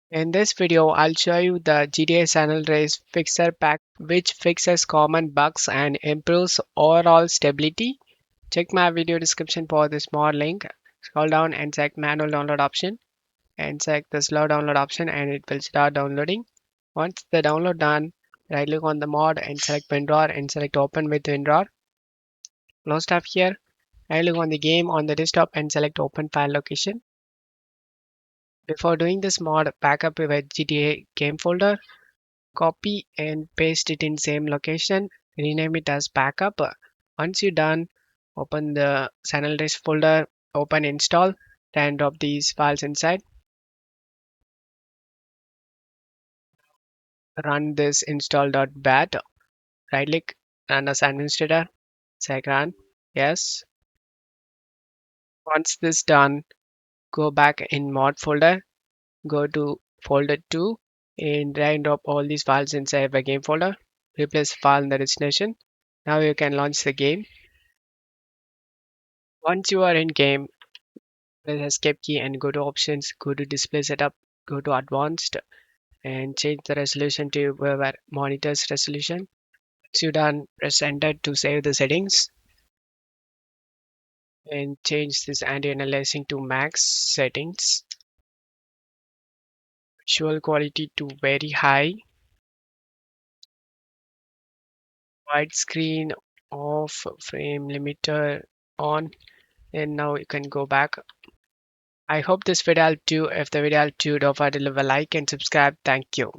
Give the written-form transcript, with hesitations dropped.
In this video, I'll show you the GTA San Andreas Fixer Pack, which fixes common bugs and improves overall stability. Check my video description for the small link. Scroll down and select manual download option and select the slow download option and it will start downloading. Once the download done, right click on the mod and select WinRAR and select open with WinRAR. Close tab here. Right click on the game on the desktop and select open file location. Before doing this mod, backup with GTA game folder. Copy and paste it in same location, rename it as backup. Once you're done, open the San Andreas folder, open install, then drop these files inside. Run this install.bat. Right click, run as administrator, select run. Yes. Once this done, go back in mod folder, go to folder 2 and drag and drop all these files inside the game folder. Replace file in the destination. Now you can launch the game. Once you are in game, press escape key and go to options, go to display setup, go to advanced and change the resolution to whatever monitor's resolution. Once you're done, press enter to save the settings and change this anti-aliasing to max settings. Visual quality to very high. Widescreen off, frame limiter on, and now you can go back. I hope this video helped you. If the video helped you, don't forget to leave a like and subscribe. Thank you.